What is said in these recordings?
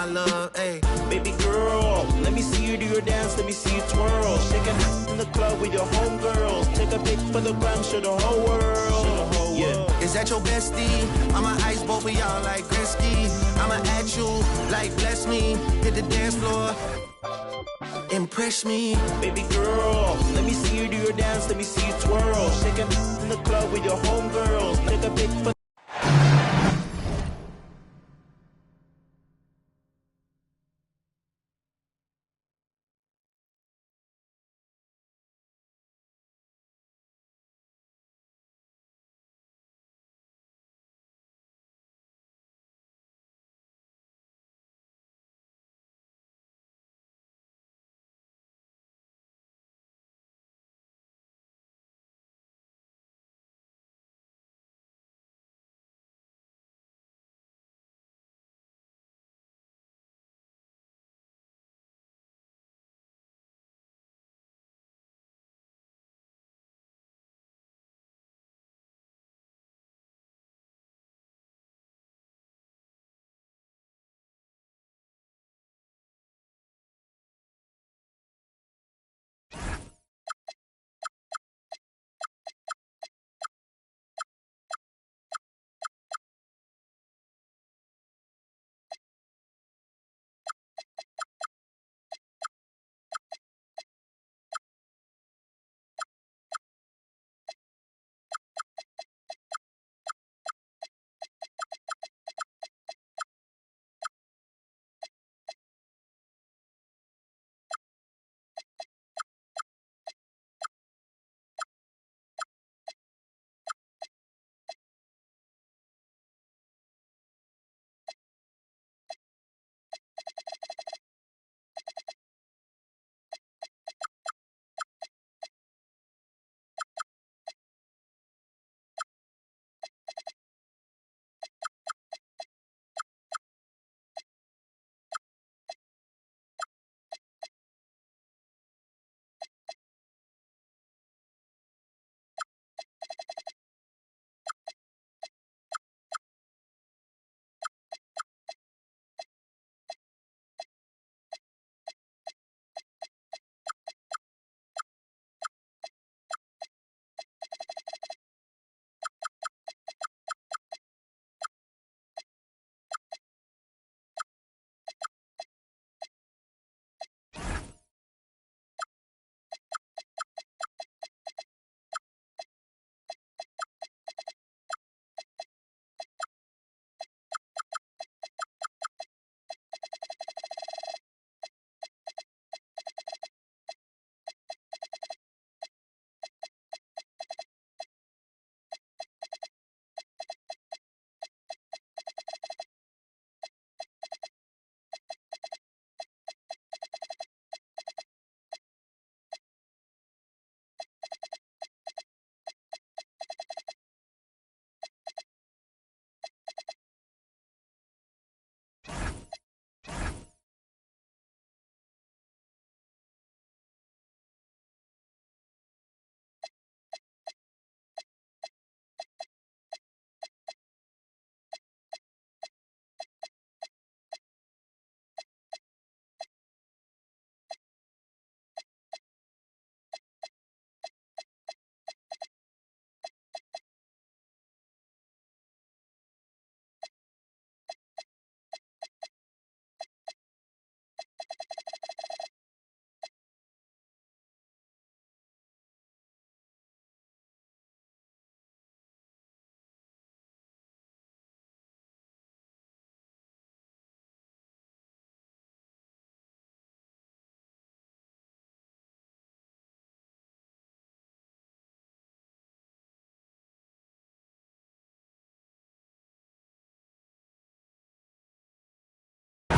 love, ayy. Baby girl, let me see you do your dance, let me see you twirl. Shake it in the club with your homegirls. Take a pic for the gram, show the whole world. Yeah. Is that your bestie? I'ma ice both of y'all like Gretzky. I'ma at you like bless me. Hit the dance floor, impress me. Baby girl, let me see you do your dance, let me see you twirl. Shake it in the club with your homegirls. Take a pic for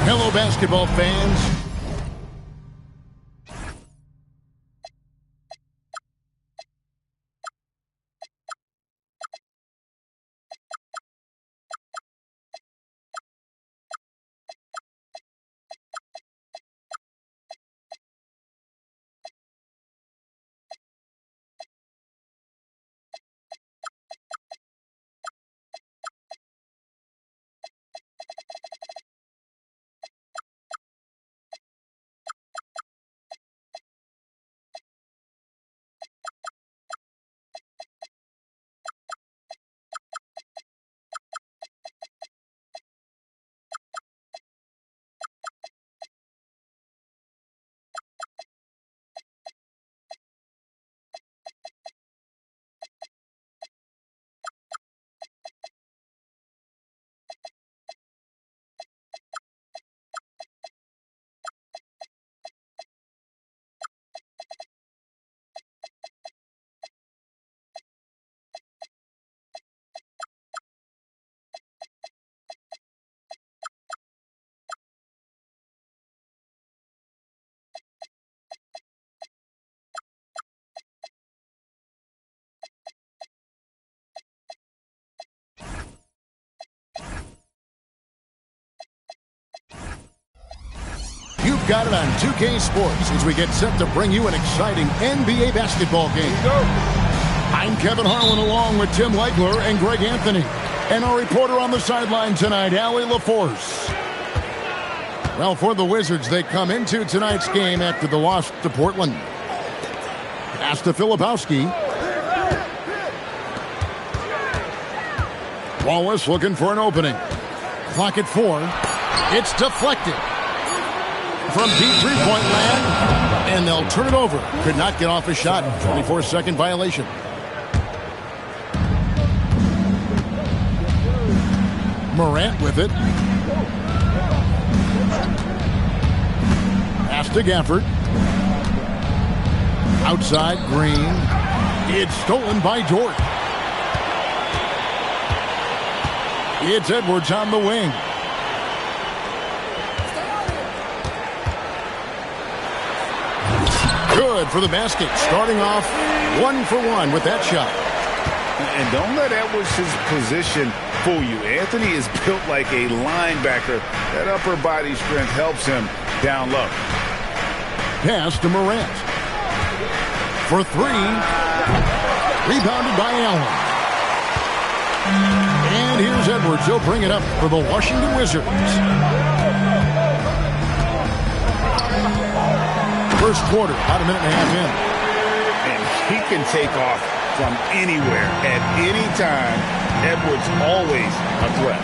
Hello, basketball fans. got it on 2K Sports as we get set to bring you an exciting NBA basketball game. I'm Kevin Harlan along with Tim Legler and Greg Anthony. And our reporter on the sideline tonight, Allie LaForce. Well, for the Wizards, they come into tonight's game after the loss to Portland. Pass to Filipowski. Wallace looking for an opening. Clock at 4. It's deflected from deep three-point land, and they'll turn it over. Could not get off a shot. 24-second violation. Morant with it. Pass to Gafford. Outside, Green. It's stolen by Dort. It's Edwards on the wing. Good for the basket. Starting off 1 for 1 with that shot. And don't let Edwards' position fool you. Anthony is built like a linebacker. That upper body strength helps him down low. Pass to Morant. For 3. Rebounded by Allen. And here's Edwards. He'll bring it up for the Washington Wizards. First quarter, about a minute and a half in. And he can take off from anywhere at any time. Edwards always a threat.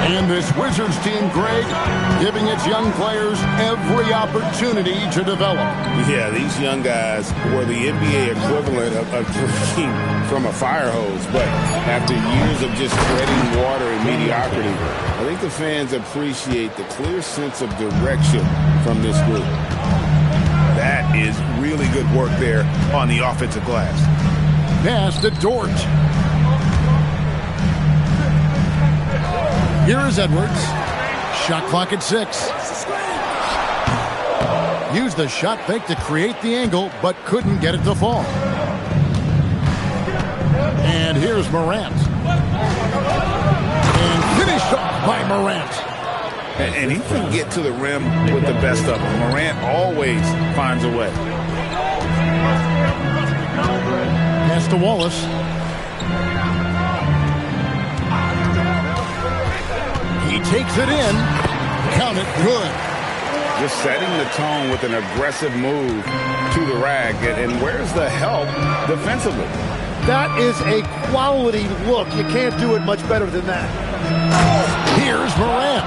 And this Wizards team, Greg, giving its young players every opportunity to develop. Yeah, these young guys were the NBA equivalent of drinking from a fire hose. But after years of just treading water and mediocrity, I think the fans appreciate the clear sense of direction from this group. That is really good work there on the offensive glass. Pass to Dort. Here is Edwards. Shot clock at 6. Used the shot fake to create the angle, but couldn't get it to fall. And here's Morant. And finished off by Morant. And he can get to the rim with the best of them. Morant always finds a way. Pass to Wallace. He takes it in. Count it good. Just setting the tone with an aggressive move to the rack. And where's the help defensively? That is a quality look. You can't do it much better than that. Here's Morant.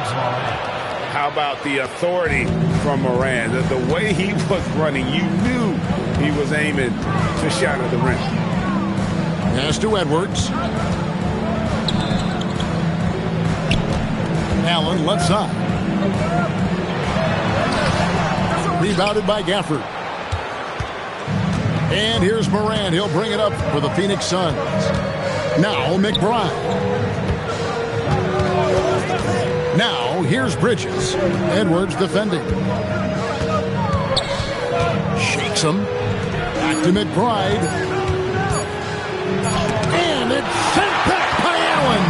How about the authority from Morant? The way he was running, you knew he was aiming to shot at the rim. Pass to Edwards. Allen left side. Rebounded by Gafford. And here's Morant. He'll bring it up for the Phoenix Suns. Now McBride. Now here's Bridges. Edwards defending. Shakes him. Back to McBride. And it's sent back by Allen.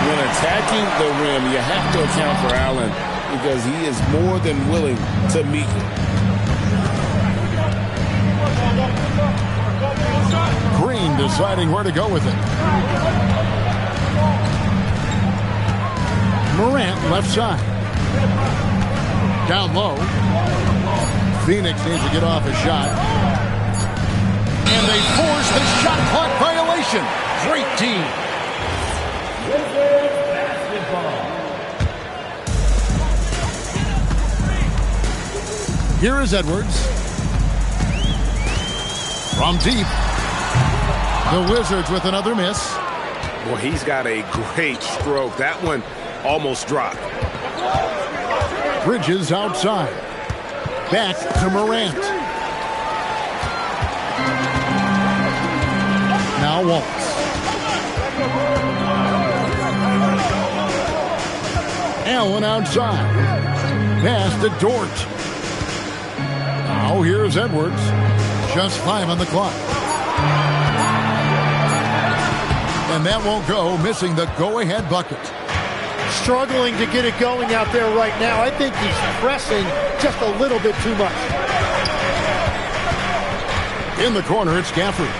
When attacking the rim, you have to account for Allen because he is more than willing to meet you. Green deciding where to go with it. Morant left side. Down low. Phoenix needs to get off a shot. And they force the shot clock violation. Great team. Here is Edwards. From deep. The Wizards with another miss. Well, he's got a great stroke. That one almost dropped. Bridges outside. Back to Morant. Now Wallace. Allen outside. Pass to Dort. Now here's Edwards. Just 5 on the clock. And that won't go, missing the go-ahead bucket. struggling to get it going out there right now. I think he's pressing just a little bit too much. In the corner, it's Gafford.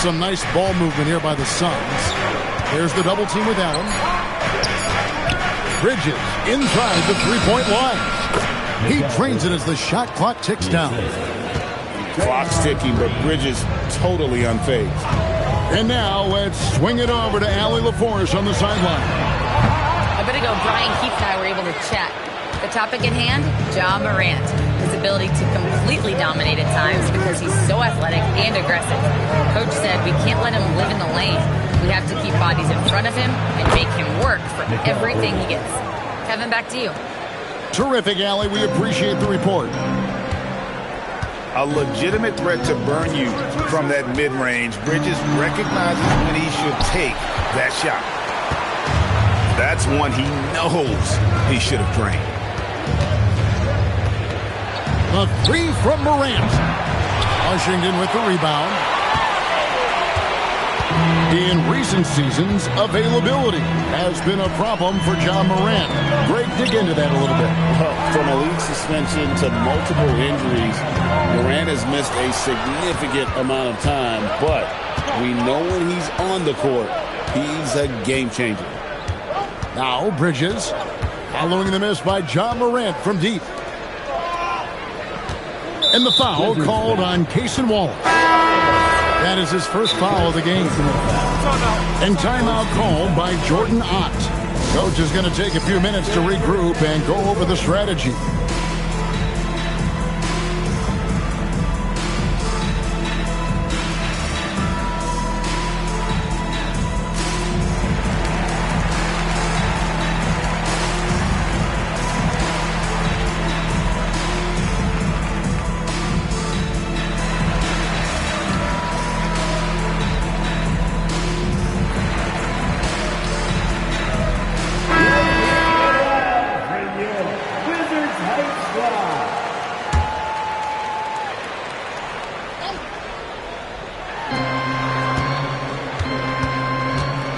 Some nice ball movement here by the Suns. There's the double team with Allen. Bridges inside the three-point line. He drains it as the shot clock ticks down. Clock's ticking, but Bridges totally unfazed. And now let's swing it over to Allie LaForce on the sideline. A bit ago, Brian Keith and I were able to chat. The topic at hand, Ja Morant. His ability to completely dominate at times because he's so athletic and aggressive. Coach said we can't let him live in the lane. We have to keep bodies in front of him and make him work for everything he gets. Kevin, back to you. Terrific, Allie. We appreciate the report. A legitimate threat to burn you from that mid-range. Bridges recognizes when he should take that shot. That's one he knows he should have drained. The three from Morant. Washington with the rebound. In recent seasons, availability has been a problem for Ja Morant. Greg, dig into that a little bit. From a league suspension to multiple injuries, Morant has missed a significant amount of time, but we know when he's on the court, he's a game changer. Now Bridges, following the miss by Ja Morant from deep. And the foul called on Cason Wallace. That is his first foul of the game. And timeout called by Jordan Ott. Coach is going to take a few minutes to regroup and go over the strategy.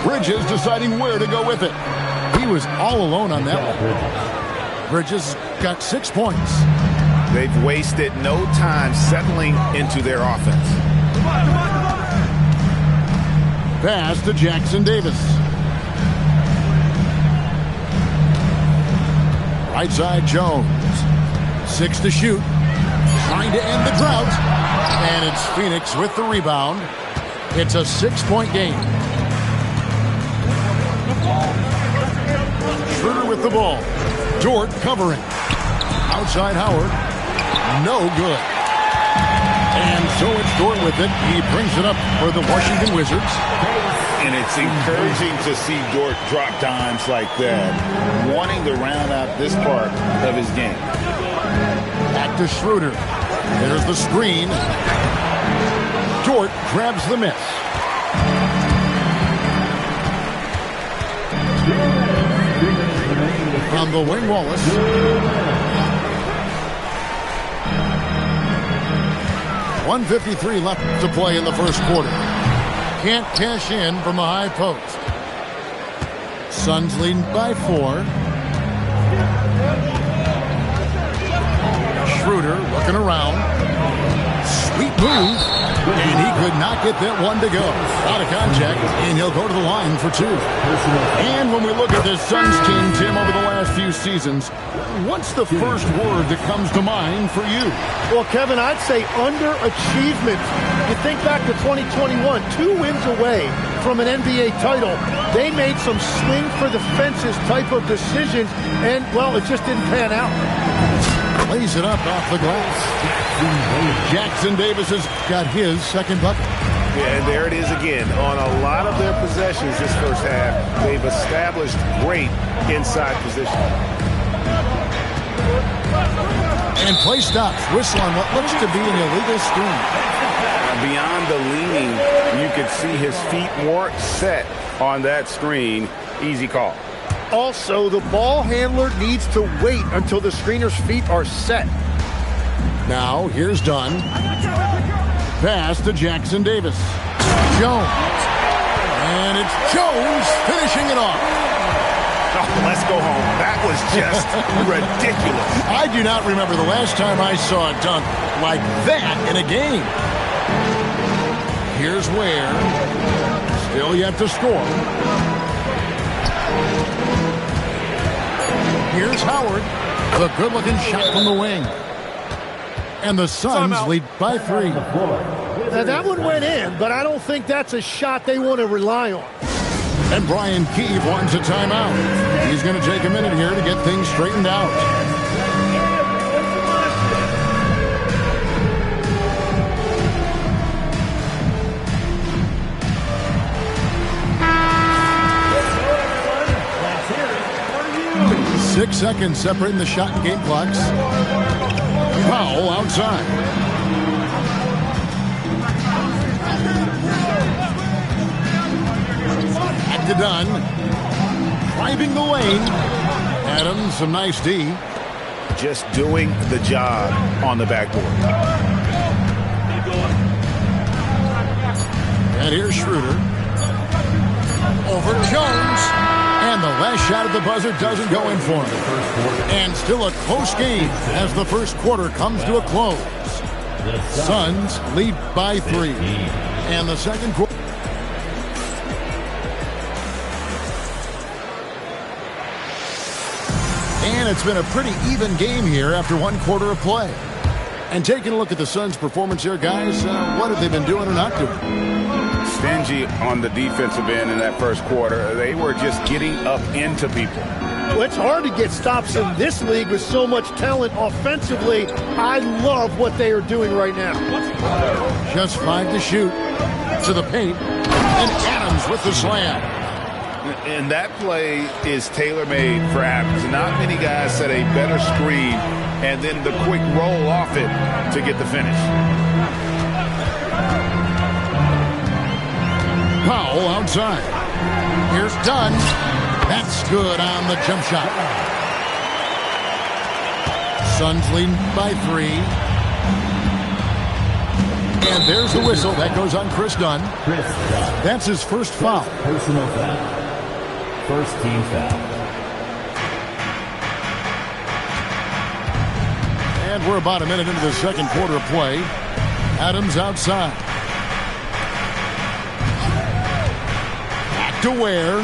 Bridges deciding where to go with it. He was all alone on that one. Bridges got 6 points. They've wasted no time settling into their offense. Pass to Jackson Davis. Right side Jones. 6 to shoot. Trying to end the drought. And it's Phoenix with the rebound. It's a 6-point game. Schroeder with the ball. Dort covering. Outside Howard. No good. And so it's Dort with it. He brings it up for the Washington Wizards. And it's encouraging to see Dort drop dimes like that, wanting to round out this part of his game. Back to Schroeder. There's the screen. Dort grabs the miss. From the wing, Wallace. .153 left to play in the first quarter. Can't cash in from the high post. Suns leading by 4. Schroeder looking around. Sweet move. And he could not get that one to go. Out of contact, and he'll go to the line for 2. And when we look at this Suns team, Tim, over the last few seasons, what's the first word that comes to mind for you? Well, Kevin, I'd say underachievement. You think back to 2021, 2 wins away from an NBA title. They made some swing for the fences type of decisions, and, well, it just didn't pan out. Lays it up off the glass. Jackson Davis has got his second bucket. Yeah, and there it is again. On a lot of their possessions this first half, they've established great inside position. And play stops. Whistle on what looks to be an illegal screen. Beyond the leaning, you could see his feet weren't set on that screen. Easy call. Also, the ball handler needs to wait until the screener's feet are set. Now, here's Dunn. Pass to Jackson Davis. Jones. And it's Jones finishing it off. Oh, let's go home. That was just ridiculous. I do not remember the last time I saw a dunk like that in a game. Here's Ware. Still yet to score. Here's Howard. The good-looking shot from the wing. And the Suns lead by 3. Now, that one went in, but I don't think that's a shot they want to rely on. And Brian Keefe wants a timeout. He's going to take a minute here to get things straightened out. Six seconds separating the shot and game clocks. Powell outside. Back to Dunn. Driving the lane. Adams, some nice D. Just doing the job on the backboard. And here's Schroeder. Over Jones. And the last shot at the buzzer doesn't go in for him. And still a close game as the first quarter comes to a close. Suns lead by 3. And the second quarter. And it's been a pretty even game here after one quarter of play. And taking a look at the Suns' performance here, guys, what have they been doing or not doing? Stingy on the defensive end in that first quarter. They were just getting up into people. Well, it's hard to get stops in this league with so much talent offensively. I love what they are doing right now. Just 5 to shoot. To the paint. And Adams with the slam. And that play is tailor-made for Adams. Not many guys set a better screen and then the quick roll off it to get the finish. Powell outside. Here's Dunn. That's good on the jump shot. Suns leading by 3. And there's the whistle. That goes on Chris Dunn. That's his first foul. Personal foul. First team foul. And we're about a minute into the second quarter of play. Adams outside. Back to Ware.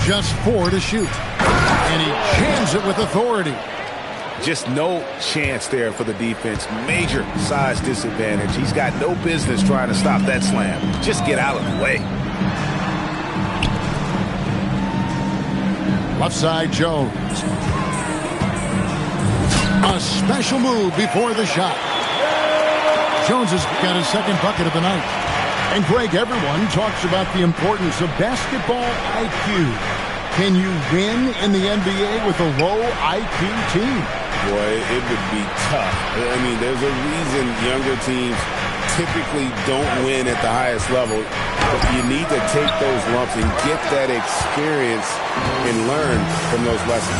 Just 4 to shoot. And he jams it with authority. Just no chance there for the defense. Major size disadvantage. He's got no business trying to stop that slam. Just get out of the way. Left side, Jones. A special move before the shot. Jones has got his second bucket of the night. And Greg, everyone talks about the importance of basketball IQ. Can you win in the NBA with a low IQ team? Boy, it would be tough. I mean, there's a reason younger teams typically don't win at the highest level. But you need to take those lumps and get that experience and learn from those lessons.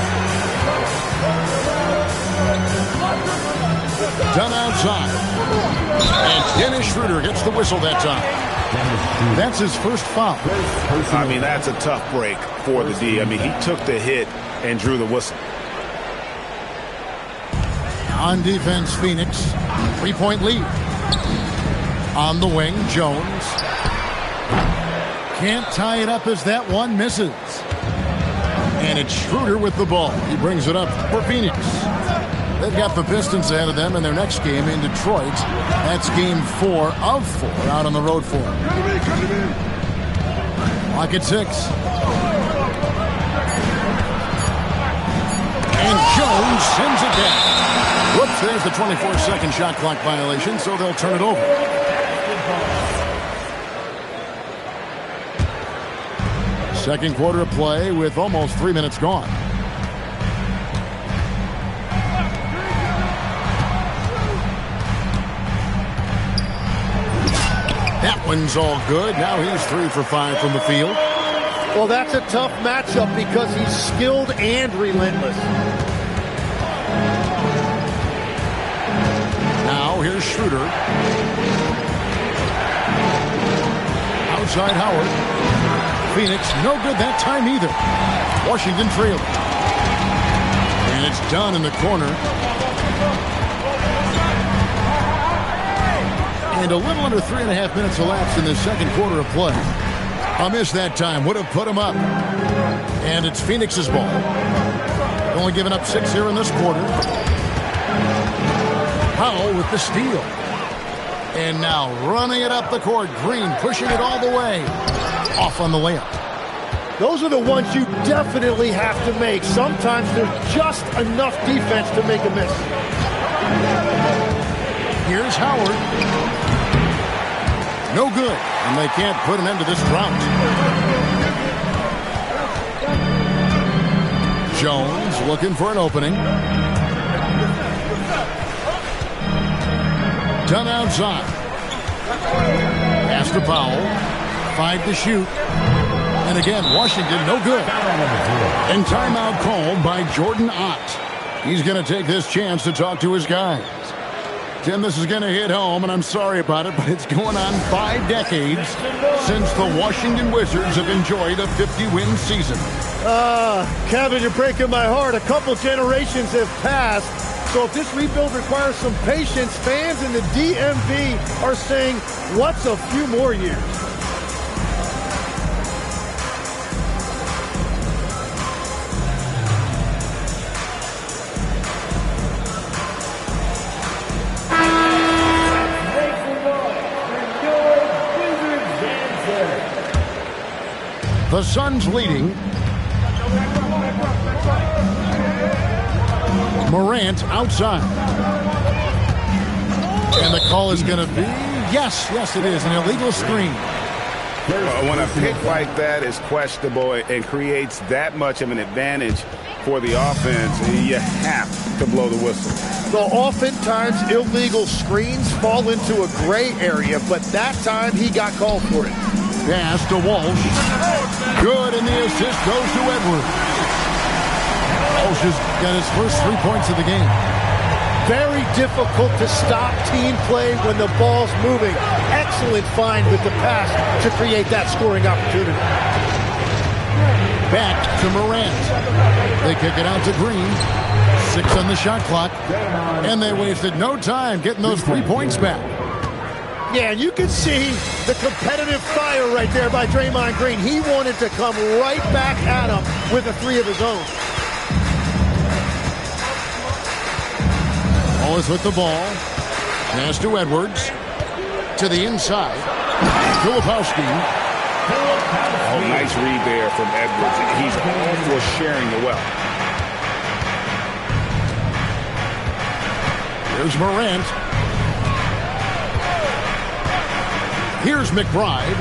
Done outside. And Dennis Schroeder gets the whistle that time. That's his first foul. I mean, that's a tough break for the D. I mean, he took the hit and drew the whistle. On defense, Phoenix. 3-point lead. On the wing, Jones. Can't tie it up as that one misses. And it's Schroeder with the ball. He brings it up for Phoenix. They've got the Pistons ahead of them in their next game in Detroit. That's game 4 of 4 out on the road for them. Clock at 6. And Jones sends it down. Whoops, there's the 24-second shot clock violation, so they'll turn it over. Second quarter of play with almost 3 minutes gone. That one's all good. Now he's 3 for 5 from the field. Well, that's a tough matchup because he's skilled and relentless. Now here's Schroeder. Outside Howard. Phoenix. No good that time either. Washington trailing. And it's done in the corner. And a little under 3.5 minutes elapsed in the second quarter of play. A miss that time would have put him up. And it's Phoenix's ball. Only giving up 6 here in this quarter. Powell with the steal. And now running it up the court. Green pushing it all the way. Off on the layup. Those are the ones you definitely have to make. Sometimes there's just enough defense to make a miss. Here's Howard. No good. And they can't put an end to this drought. Jones looking for an opening. Done outside. Pass to Powell. 5 to shoot. And again, Washington, no good. And timeout called by Jordan Ott. He's going to take this chance to talk to his guys. Tim, this is going to hit home, and I'm sorry about it, but it's going on 5 decades since the Washington Wizards have enjoyed a 50-win season. Kevin, you're breaking my heart. A couple generations have passed. So if this rebuild requires some patience, fans in the DMV are saying, what's a few more years? The Suns leading. Morant outside. And the call is going to be, yes, it is, an illegal screen. When a pick like that is questionable and creates that much of an advantage for the offense, you have to blow the whistle. So oftentimes illegal screens fall into a gray area, but that time he got called for it. Pass to Walsh. Good, and the assist goes to Edwards. Walsh has got his first 3 points of the game. Very difficult to stop team play when the ball's moving. Excellent find with the pass to create that scoring opportunity. Back to Morant. They kick it out to Green. 6 on the shot clock. And they wasted no time getting those 3 points back. Yeah, and you can see the competitive fire right there by Draymond Green. He wanted to come right back at him with a 3 of his own. Wallace with the ball. Pass to Edwards. To the inside. Filipowski. Oh, nice read there from Edwards. He's all for sharing the wealth. Here's Morant. Here's McBride.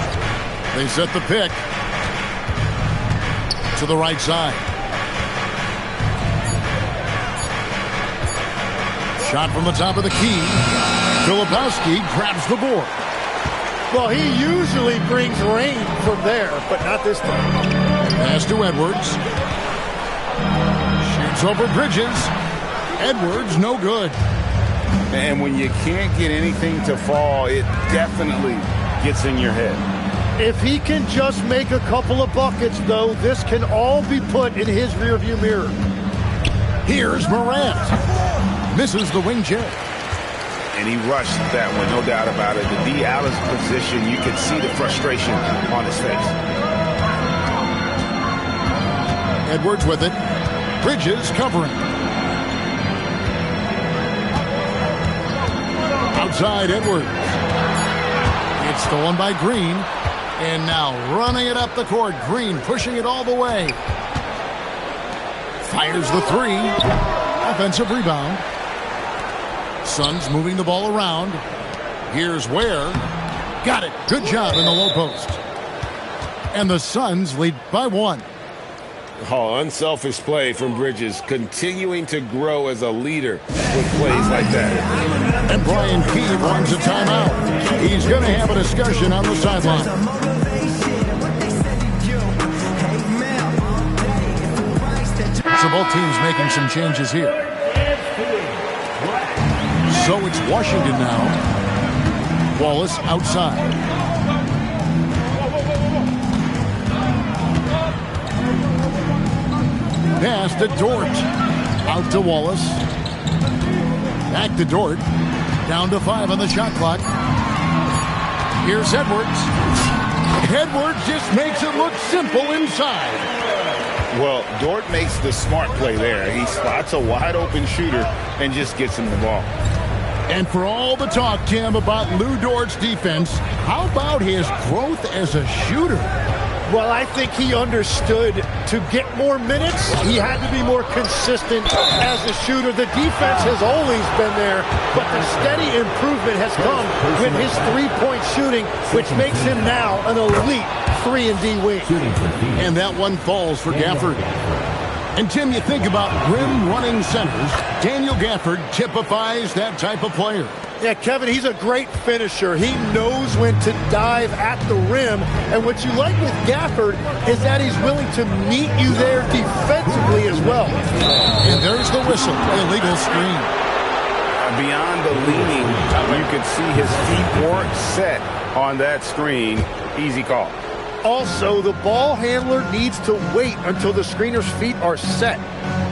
They set the pick to the right side. Shot from the top of the key. Filipowski grabs the board. Well, he usually brings rain from there, but not this time. Pass to Edwards. Shoots over Bridges. Edwards, no good. And when you can't get anything to fall, it definitely gets in your head. If he can just make a couple of buckets, though, this can all be put in his rearview mirror. Here's Morant. Misses the wing J. And he rushed that one, no doubt about it. The D out of position, you could see the frustration on his face. Edwards with it. Bridges covering. Outside Edwards. It's stolen by Green. And now running it up the court. Green pushing it all the way. Fires the 3. Offensive rebound. Suns moving the ball around. Here's Ware. Got it. Good job in the low post. And the Suns lead by 1. Oh, unselfish play from Bridges, continuing to grow as a leader with plays like that. And Brian Keefe runs a timeout. He's going to have a discussion on the sideline. So both teams making some changes here. So it's Washington now. Wallace outside. Pass to Dort. Out to Wallace. Back to Dort. Down to 5 on the shot clock. Here's Edwards. Edwards just makes it look simple inside. Well, Dort makes the smart play there. He spots a wide-open shooter and just gets him the ball. And for all the talk, Tim, about Lou Dort's defense, how about his growth as a shooter? Well, I think he understood to get more minutes, he had to be more consistent as a shooter. The defense has always been there, but the steady improvement has come with his three-point shooting, which makes him now an elite 3-and-D wing. And that one falls for Gafford. And, Tim, you think about rim-running centers, Daniel Gafford typifies that type of player. Yeah, Kevin, he's a great finisher. He knows when to dive at the rim. And what you like with Gafford is that he's willing to meet you there defensively as well. And there's the whistle, illegal screen. Beyond the leaning, you could see his feet weren't set on that screen. Easy call. Also, the ball handler needs to wait until the screener's feet are set.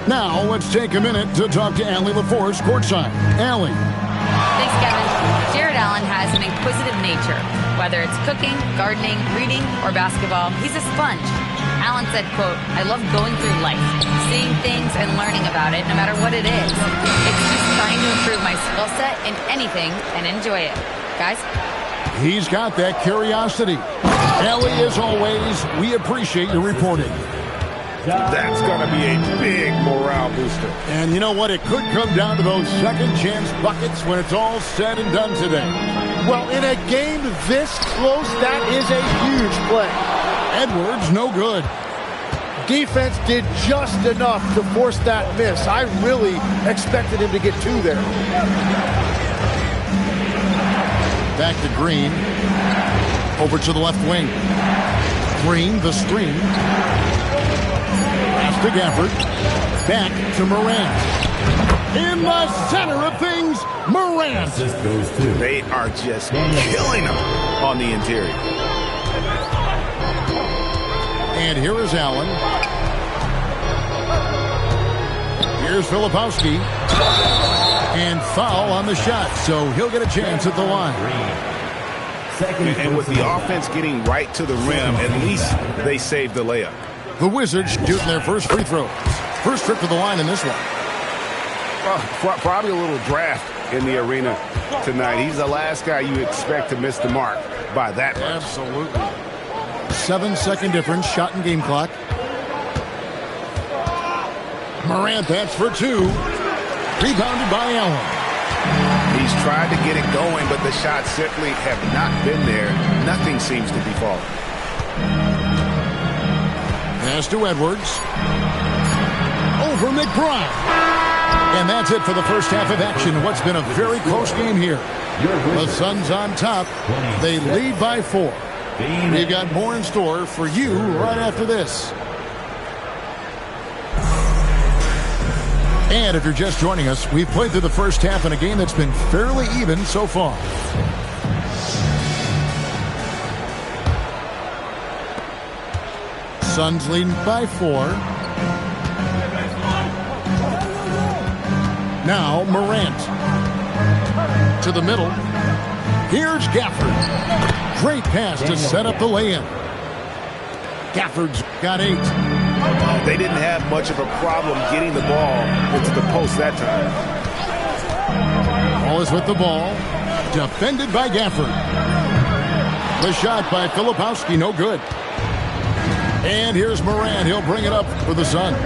Now, let's take a minute to talk to Allie LaForce courtside. Allie. Thanks, Kevin. Jared Allen has an inquisitive nature. Whether it's cooking, gardening, reading, or basketball, he's a sponge. Allen said, quote, "I love going through life, seeing things and learning about it no matter what it is. It's just trying to improve my skill set in anything and enjoy it." Guys? He's got that curiosity. Allie, as always, we appreciate your reporting. That's going to be a big morale booster. And you know what? It could come down to those second chance buckets when it's all said and done today. Well, in a game this close, that is a huge play. Edwards, no good. Defense did just enough to force that miss. I really expected him to get two there. Back to Green. Over to the left wing. Green, the screen. Pass to Gafford. Back to Morant. In the center of things, Morant. They are just killing him on the interior. And here is Allen. Here's Filipowski. And foul on the shot, so he'll get a chance at the line. And with the offense getting right to the rim, at least they saved the layup. The Wizards shooting their first free throw. First trip to the line in this one. Probably a little draft in the arena tonight. He's the last guy you expect to miss the mark by that much. Absolutely. 7-second difference, shot and game clock. Morant, that's for two. Rebounded by Allen. He's tried to get it going, but the shots simply have not been there. Nothing seems to be falling. Pass to Edwards. Over McBride. And that's it for the first half of action. What's been a very close game here. The Suns on top. They lead by 4. We've got more in store for you right after this. And if you're just joining us, we've played through the first half in a game that's been fairly even so far. Suns leading by 4. Now Morant. To the middle. Here's Gafford. Great pass to set up the lay-in. Gafford's got 8. They didn't have much of a problem getting the ball into the post that time. Ball is with the ball. Defended by Gafford. The shot by Filipowski, no good. And here's Morant. He'll bring it up for the Suns.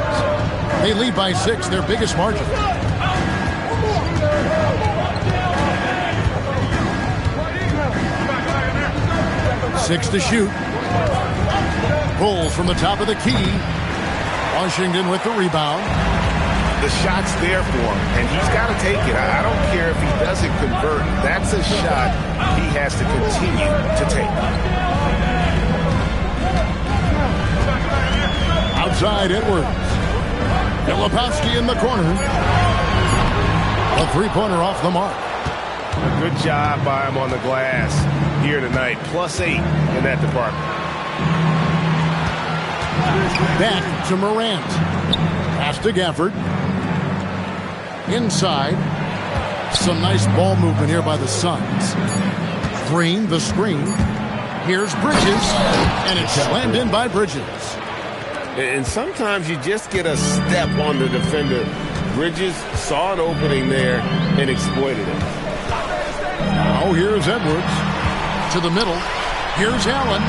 They lead by 6, their biggest margin. Six to shoot. Pulls from the top of the key. Washington with the rebound. The shot's there for him, and he's got to take it. I don't care if he doesn't convert. That's a shot he has to continue to take. Outside Edwards. Filipowski in the corner. A three-pointer off the mark. A good job by him on the glass here tonight. +8 in that department. Back to Morant. Pass to Gafford. Inside. Some nice ball movement here by the Suns. Green, the screen. Here's Bridges, and it's slammed in by Bridges. And sometimes you just get a step on the defender. Bridges saw an opening there and exploited it. Now here's Edwards to the middle. Here's Allen.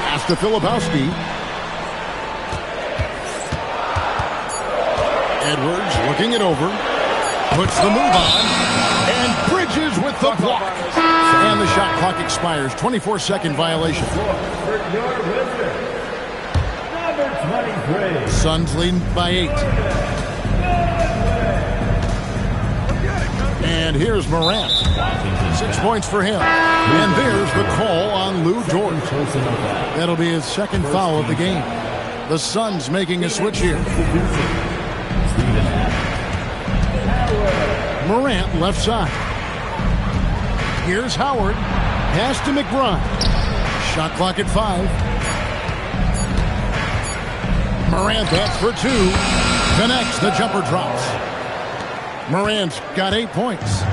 Pass to Filipowski. Edwards looking it over. Puts the move on. And Bridges with the block. And the shot clock expires. 24-second violation. Suns leading by 8. And here's Morant. 6 points for him. And there's the call on Lou Dort. That'll be his second foul of the game. The Suns making a switch here. Morant left side. Here's Howard. Pass to McBride. Shot clock at 5. Morant that's for 2. Connects, the jumper drops. Morant's got 8 points.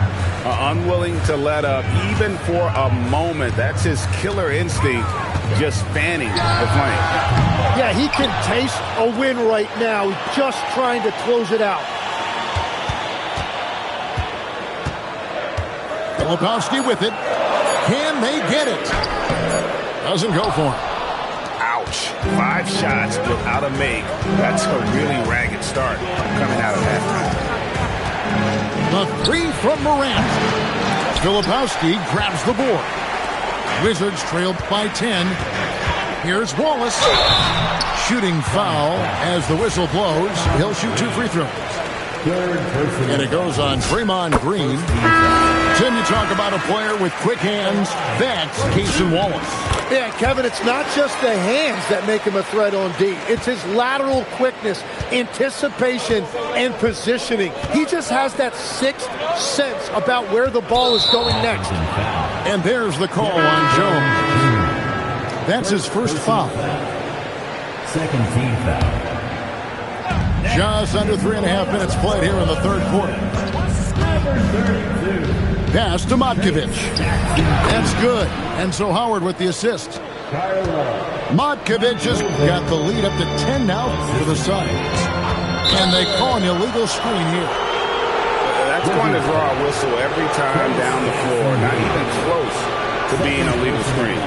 Unwilling to let up even for a moment. That's his killer instinct, just fanning the flame. Yeah, he can taste a win right now, just trying to close it out. Filipowski with it. Can they get it? Doesn't go for him. Ouch. 5 shots without a make. That's a really ragged start coming out of halftime. The 3 from Morant. Filipowski grabs the board. Wizards trail by 10. Here's Wallace. Shooting foul as the whistle blows. He'll shoot 2 free throws. And it goes on Draymond Green. Tim, you talk about a player with quick hands. That's Cason Wallace. Yeah, Kevin, it's not just the hands that make him a threat on D. It's his lateral quickness, anticipation, and positioning. He just has that sixth sense about where the ball is going next. And there's the call on Jones. That's his first foul. Second team foul. Just under 3.5 minutes played here in the third quarter. Pass to Matkovic. That's good. And so Howard with the assist. Matkovic has got the lead up to 10 now for the Suns. And they call an illegal screen here. That's going to draw a whistle every time down the floor. Not even close to being a legal screen.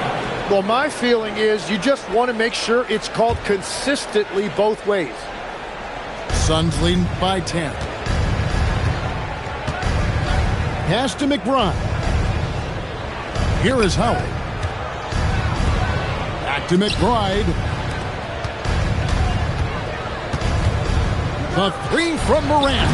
Well, my feeling is you just want to make sure it's called consistently both ways. Suns leading by 10. Pass to McBride. Here is Howard. Back to McBride. The 3 from Morant.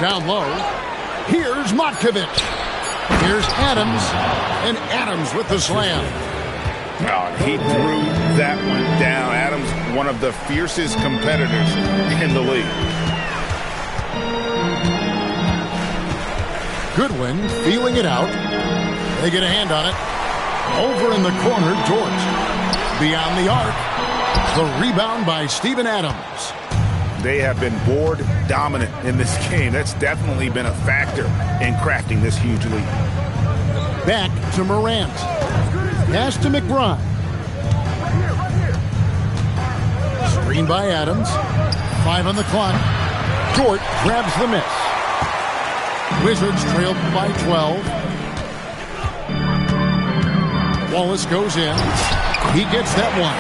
Down low. Here's Matkovic. Here's Adams. And Adams with the slam. Oh, he threw that one down. Adams, one of the fiercest competitors in the league. Goodwin feeling it out. They get a hand on it. Over in the corner, Dort. Beyond the arc. The rebound by Steven Adams. They have been board dominant in this game. That's definitely been a factor in crafting this huge lead. Back to Morant. Pass to McBride. Screen by Adams. 5 on the clock. Dort grabs the miss. Wizards trail by 12. Wallace goes in. He gets that one.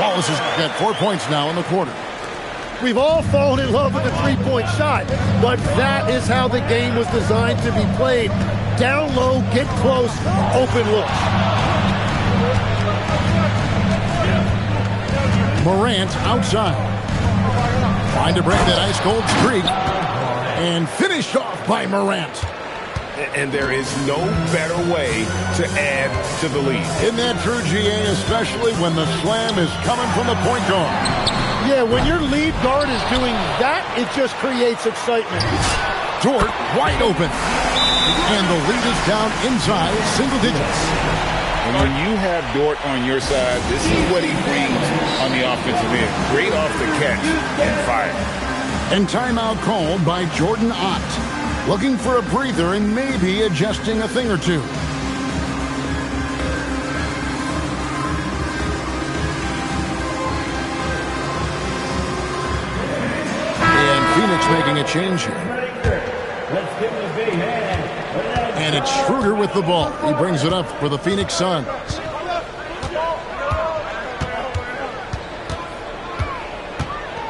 Wallace has got 4 points now in the quarter. We've all fallen in love with the three-point shot, but that is how the game was designed to be played. Down low, get close, open looks. Morant outside. Trying to break that ice-cold streak. And finished off by Morant. And there is no better way to add to the lead. Isn't that true, GA, especially when the slam is coming from the point guard? Yeah, when your lead guard is doing that, it just creates excitement. Dort wide open. And the lead is down inside single digits. And when you have Dort on your side, this is what he brings on the offensive end. Great off the catch and fire. And timeout called by Jordan Ott. Looking for a breather and maybe adjusting a thing or two. And Phoenix making a change here. And it's Schroeder with the ball. He brings it up for the Phoenix Suns.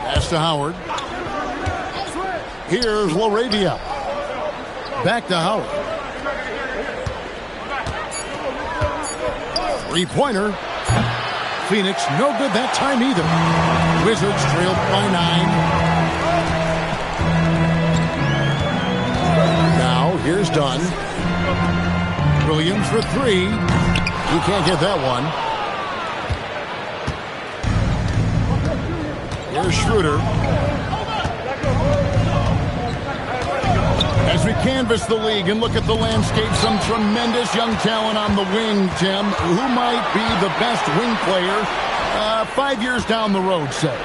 Pass to Howard. Here's LaRavia. Back to Howard. Three-pointer. Phoenix no good that time either. Wizards trailed by 9. Now here's Dunn. Williams for 3. He can't get that one. Here's Schroeder. As we canvass the league and look at the landscape, some tremendous young talent on the wing, Tim. Who might be the best wing player 5 years down the road, say?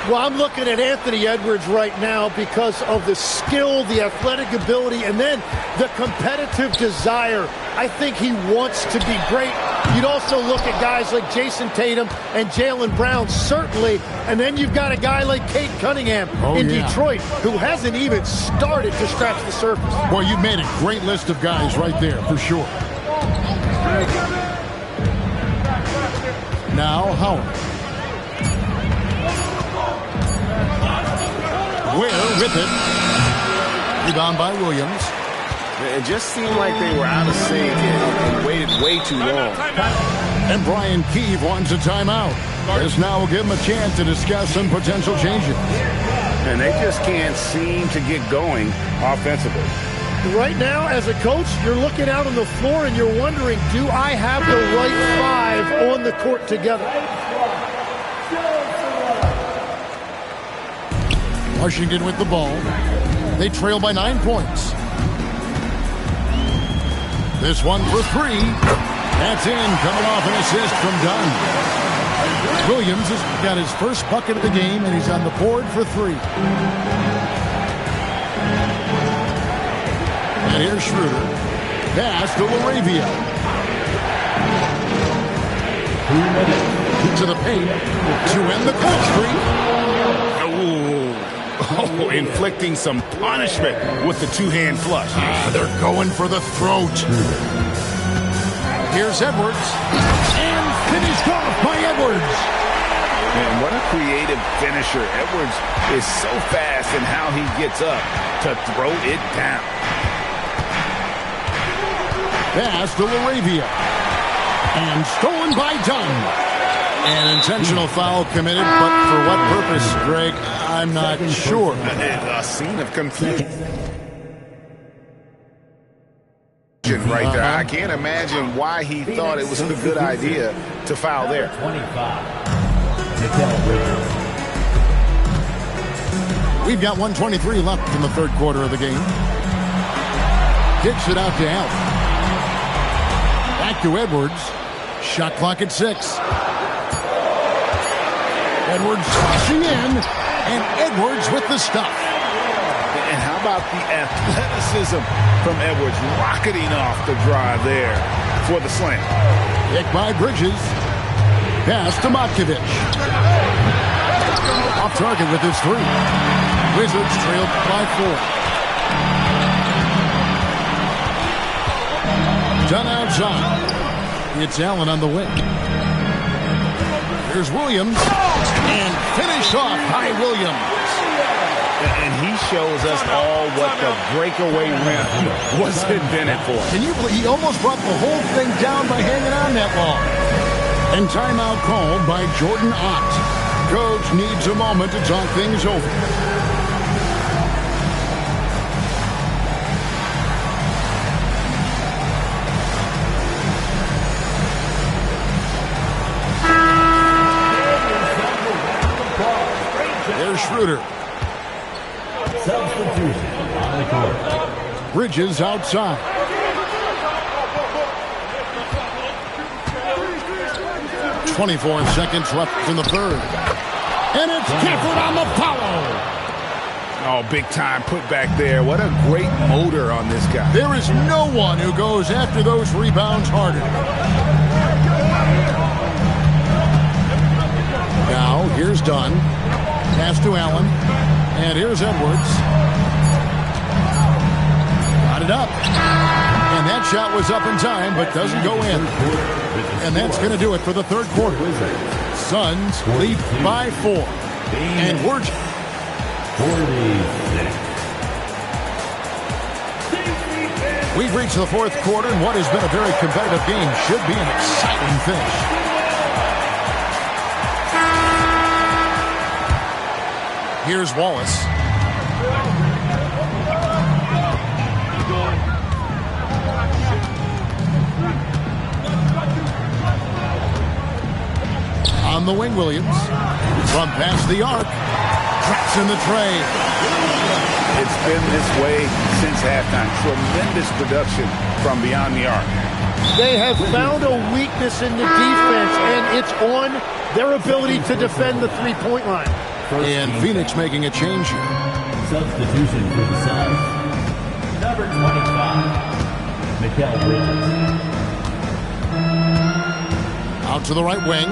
Well, I'm looking at Anthony Edwards right now because of the skill, the athletic ability, and then the competitive desire. I think he wants to be great. You'd also look at guys like Jason Tatum and Jaylen Brown, certainly. And then you've got a guy like Cade Cunningham in Detroit, who hasn't even started to scratch the surface. Well, you've made a great list of guys right there, for sure. Now, Howard. Ware with it. Rebound by Williams. It just seemed like they were out of sync and waited way too long. And Brian Keefe wants a timeout. This now will give him a chance to discuss some potential changes. And they just can't seem to get going offensively. Right now, as a coach, you're looking out on the floor and you're wondering, do I have the right 5 on the court together? Washington with the ball. They trail by 9 points. This one for 3. That's in, coming off an assist from Dunn. Williams has got his first bucket of the game, and he's on the board for 3. And here's Schroeder. Pass to LaRavia. To the paint to end the cold streak. Oh, inflicting some punishment with the two-hand flush. They're going for the throat. Here's Edwards. And finished off by Edwards. And what a creative finisher. Edwards is so fast in how he gets up to throw it down. Pass to LaRavia. And stolen by Dunn. An intentional foul committed, but for what purpose, Greg? I'm not sure. A scene of confusion right there. I can't imagine why he thought it was a good idea to foul there. 25. We've got 1:23 left in the third quarter of the game. Kicks it out to Allen. Back to Edwards. Shot clock at 6. Edwards tossing in, and Edwards with the stuff. And how about the athleticism from Edwards rocketing off the drive there for the slam. Pick by Bridges. Pass to Matkovic. Off target with his 3. Wizards trailed by 4. Done outside. It's Allen on the wing. Here's Williams. And finished off by Williams. And he shows us all what the breakaway rim was invented for. Can you believe he almost brought the whole thing down by hanging on that long? And timeout called by Jordan Ott. Coach needs a moment to talk things over. Schroeder. Substitution on the court. Bridges outside. .24 seconds left in the third. And it's Gafford on the follow. Oh, big time put back there. What a great motor on this guy. There is no one who goes after those rebounds harder. Now, here's Dunn. Pass to Allen. And here's Edwards. Got it up. And that shot was up in time, but doesn't go in. And that's going to do it for the third quarter. Suns lead by 4. And we're 46. We've reached the fourth quarter, and what has been a very competitive game should be an exciting finish. Here's Wallace. On the wing, Williams. From past the arc. Traps in the tray. It's been this way since halftime. Tremendous production from beyond the arc. They have found a weakness in the defense, and it's on their ability to defend the three-point line. And Phoenix making a change here. Substitution for the Suns. Number 25, Mikal Bridges. Out to the right wing.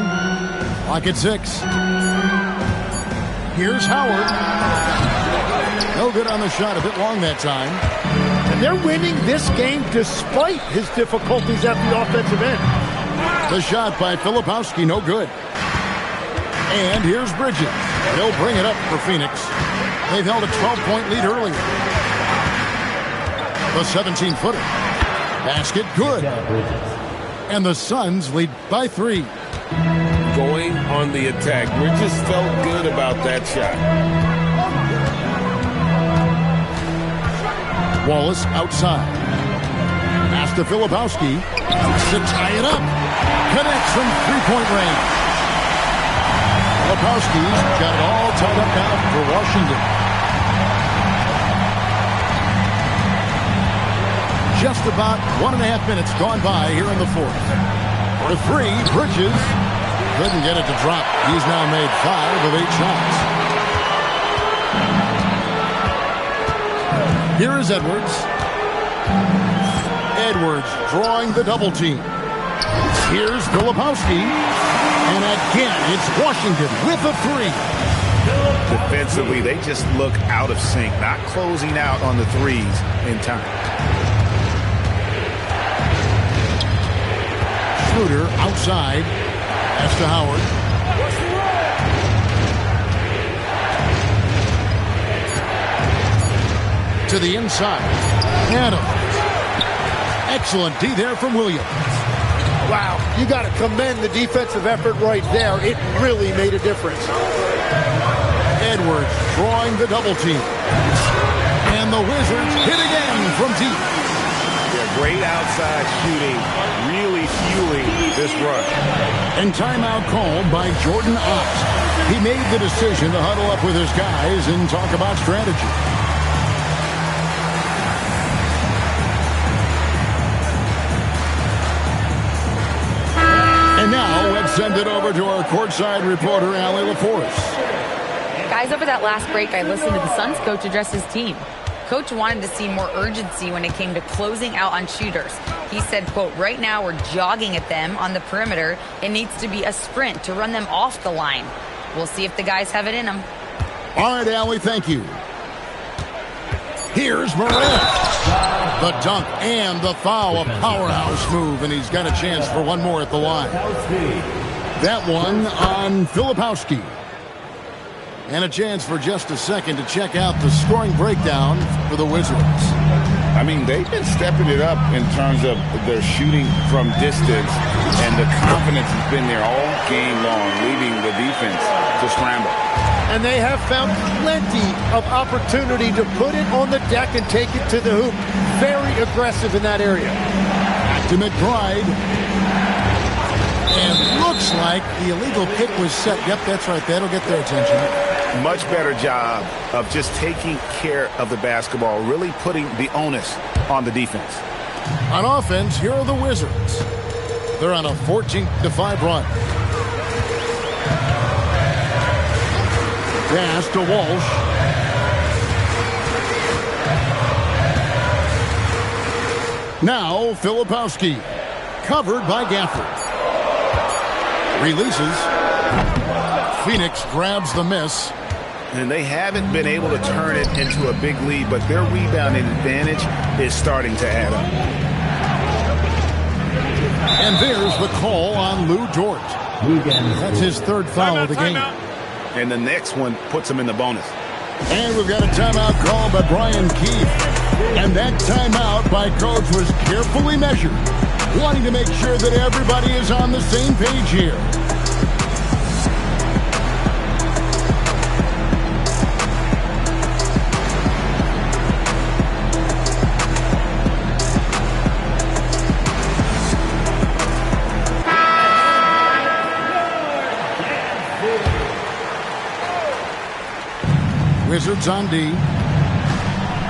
Clock at 6. Here's Howard. No good on the shot. A bit long that time. And they're winning this game despite his difficulties at the offensive end. The shot by Filipowski, no good. And here's Bridges. They'll bring it up for Phoenix. They've held a 12-point lead earlier. The 17-footer. Basket good. And the Suns lead by 3. Going on the attack. Bridges felt good about that shot. Wallace outside. Pass to Filipowski. To tie it up. Connects from three-point range. Filipowski's got it all tied up now for Washington. Just about 1.5 minutes gone by here in the fourth. For 3, Bridges couldn't get it to drop. He's now made 5 of 8 shots. Here is Edwards. Edwards drawing the double team. Here's Filipowski. And again, it's Washington with a 3. Defensively, they just look out of sync, not closing out on the threes in time. Schroeder outside. Pass to Howard. To the inside. Adams. Excellent D there from Williams. Wow, you got to commend the defensive effort right there. It really made a difference. Edwards drawing the double team. And the Wizards hit again from deep. Yeah, great outside shooting, really fueling this run. And timeout called by Jordan Ott. He made the decision to huddle up with his guys and talk about strategy. And now let's send it over to our courtside reporter, Allie LaForce. Guys, over that last break, I listened to the Suns coach address his team. Coach wanted to see more urgency when it came to closing out on shooters. He said, quote, right now we're jogging at them on the perimeter. It needs to be a sprint to run them off the line. We'll see if the guys have it in them. All right, Allie, thank you. Here's Morant. The dunk and the foul, a powerhouse move, and he's got a chance for one more at the line. That one on Filipowski. And a chance for just a second to check out the scoring breakdown for the Wizards. I mean, they've been stepping it up in terms of their shooting from distance, and the confidence has been there all game long, leading the defense to scramble. And they have found plenty of opportunity to put it on the deck and take it to the hoop. Very aggressive in that area. Back to McBride. And looks like the illegal kick was set. Yep, that's right. That'll get their attention. much better job of just taking care of the basketball, really putting the onus on the defense. On offense, here are the Wizards. They're on a 14-5 run. Pass to Walsh. Now, Filipowski. Covered by Gafford. Releases. Phoenix grabs the miss. And they haven't been able to turn it into a big lead, but their rebounding advantage is starting to add up. And there's the call on Lou Dort. That's his third foul of the game. And the next one puts him in the bonus. And we've got a timeout called by Brian Keefe. And that timeout by Coach was carefully measured, wanting to make sure that everybody is on the same page here. Wizards on D.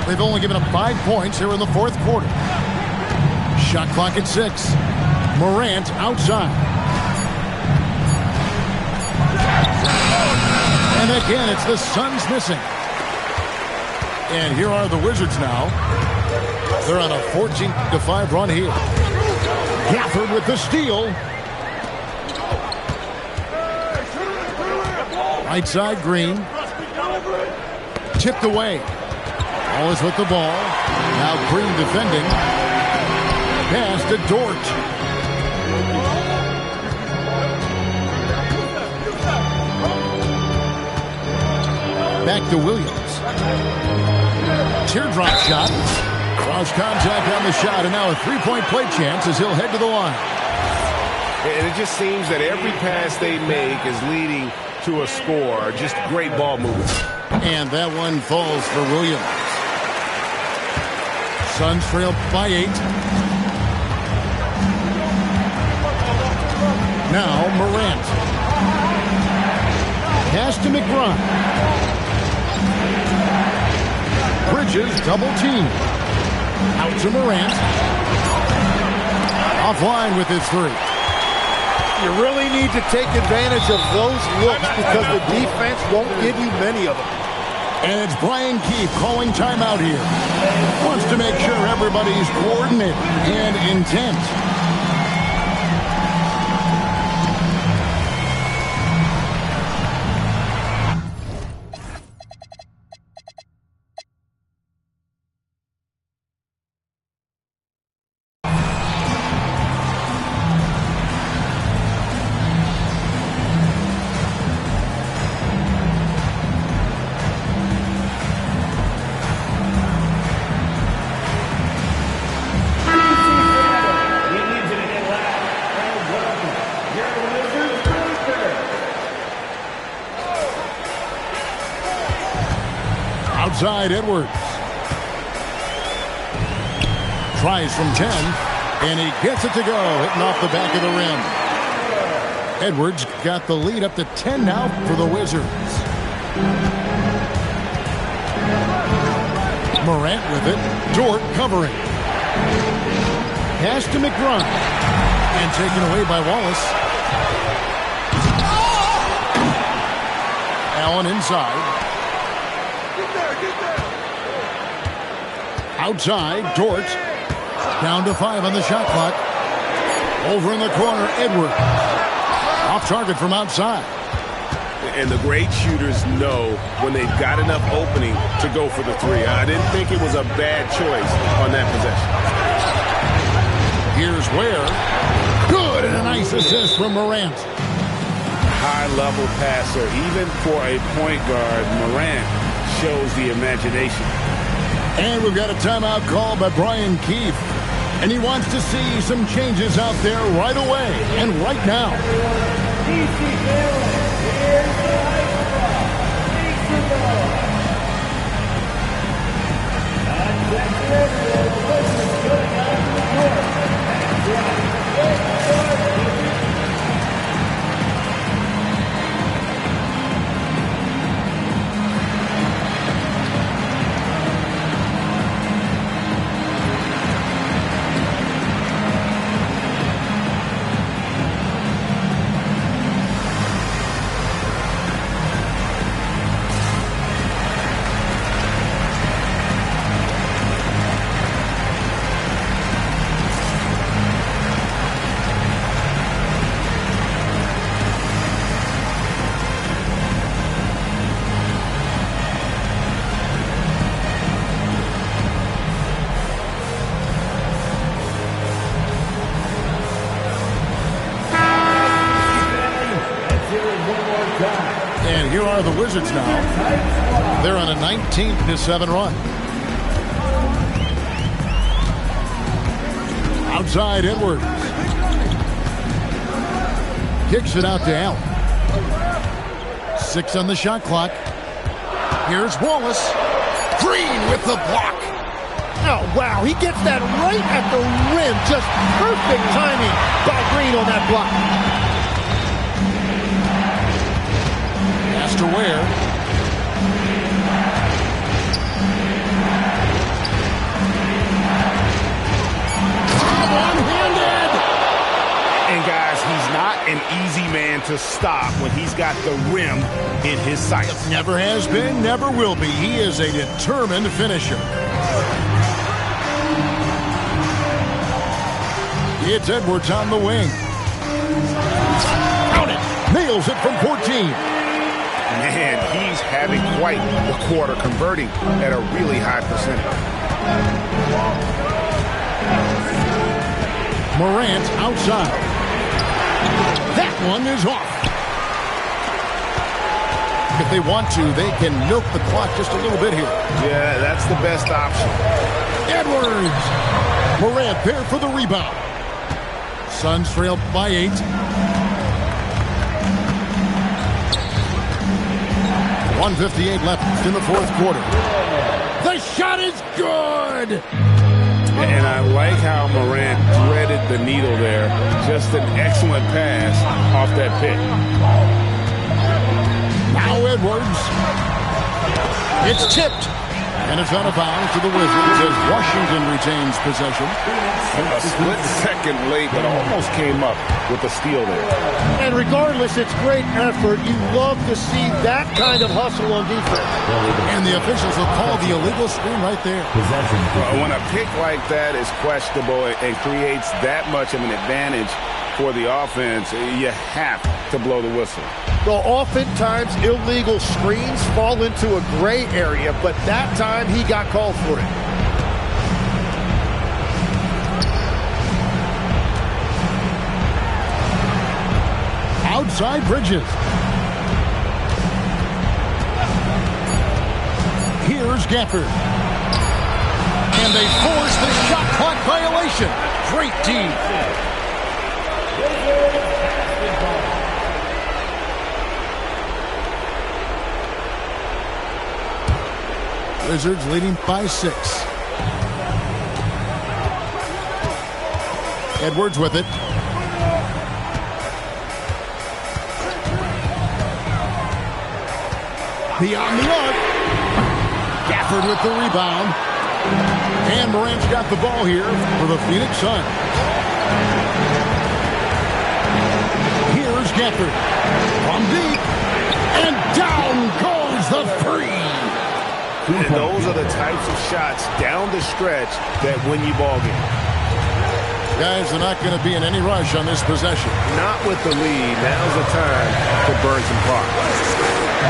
They've only given up 5 points here in the fourth quarter. Shot clock at 6. Morant outside. And again, it's the Suns missing. And here are the Wizards now. They're on a 14-5 run here. Gafford with the steal. Right side, Green. Tipped away. Wallace with the ball. Now Green defending. Pass to Dort. Back to Williams. Teardrop shot. Cross contact on the shot, and now a three-point play chance as he'll head to the line. And it just seems that every pass they make is leading to a score. Just great ball movement. And that one falls for Williams. Suns trail by 8. Now Morant. Pass to McBride. Bridges double team. Out to Morant. Offline with his three. You really need to take advantage of those looks because the defense won't give you many of them. And it's Brian Keefe calling timeout here. Wants to make sure everybody's coordinated and intent. Outside Edwards. Tries from 10, and he gets it to go, hitting off the back of the rim. Edwards got the lead up to 10 now for the Wizards. Morant with it. Dort covering. Pass to McBride. And taken away by Wallace. Allen inside. Outside, Dort. Down to 5 on the shot clock. Over in the corner, Edwards. Off target from outside. And the great shooters know when they've got enough opening to go for the three. I didn't think it was a bad choice on that possession. Here's Ware. Good, and a nice assist from Morant. High-level passer. Even for a point guard, Morant shows the imagination. And we've got a timeout call by Brian Keefe. And he wants to see some changes out there right away and right now. And here are the Wizards now. They're on a 19-7 run. Outside Edwards. Kicks it out to Allen. 6 on the shot clock. Here's Wallace. Green with the block. Oh, wow. He gets that right at the rim. Just perfect timing by Green on that block. Pass to Ware. One-handed. And guys, he's not an easy man to stop when he's got the rim in his sights. Never has been, never will be. He is a determined finisher. It's Edwards on the wing. Count it. Nails it from 14. Man, he's having quite the quarter, converting at a really high percentage. Morant outside. That one is off. If they want to, they can milk the clock just a little bit here. Yeah, that's the best option. Edwards. Morant there for the rebound. Suns trail by 8. .158 left in the fourth quarter. The shot is good! And I like how Morant threaded the needle there. Just an excellent pass off that pick. Now Edwards. It's tipped. And it's out of bounds to the Wizards as Washington retains possession. A split second late, but almost came up with a steal there. And regardless, it's great effort. You love to see that kind of hustle on defense. And the officials will call the illegal screen right there. When a pick like that is questionable and creates that much of an advantage for the offense, you have to blow the whistle. Well, oftentimes illegal screens fall into a gray area, but that time he got called for it. Outside Bridges. Here's Gafford. And they force the shot clock violation. Great team. Wizards leading by 6. Edwards with it. Beyond the arc. Gafford with the rebound. And Morant's got the ball here for the Phoenix Suns. Here's Gafford. From deep. And down goes the three. And those are the types of shots down the stretch that win you ball games. Guys are not going to be in any rush on this possession. Not with the lead. Now's the time to burn some clock.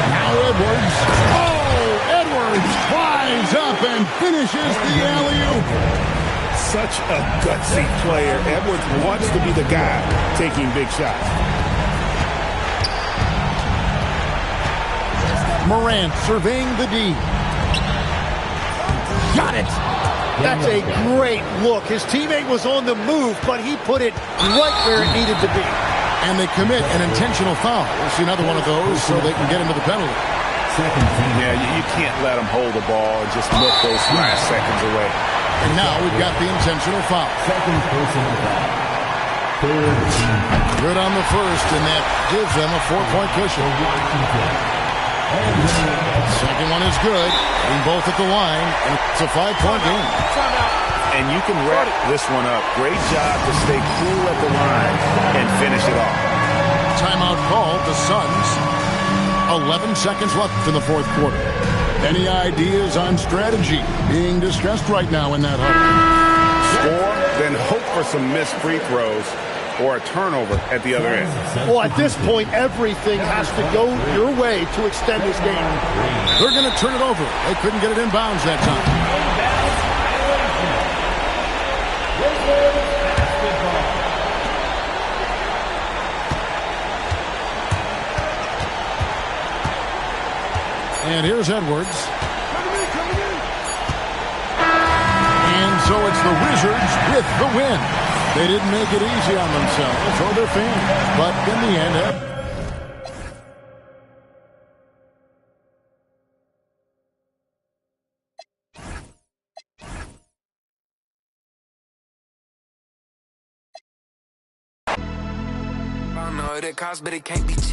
Now Edwards. Oh, Edwards flies up and finishes the alley-oop. Such a gutsy player. Edwards wants to be the guy taking big shots. Morant surveying the D. Got it. That's a great look. His teammate was on the move, but he put it right where it needed to be. And they commit an intentional foul. We'll see another one of those so they can get into the penalty. Yeah, you can't let them hold the ball and just milk those last seconds away. And now we've got the intentional foul. Good on the first, and that gives them a 4-point cushion. Second one is good. Getting both at the line, and it's a 5-point game. And you can wrap this one up. Great job to stay cool at the line and finish it off. Timeout called. The Suns. 11 seconds left in the fourth quarter. Any ideas on strategy being discussed right now in that huddle? Score, then hope for some missed free throws or a turnover at the other end. Well, at this point, everything has to go your way to extend this game. They're going to turn it over. They couldn't get it in bounds that time. And here's Edwards. And so it's the Wizards with the win. They didn't make it easy on themselves or their fans, but in the end... I know it costs, but it can't be cheap.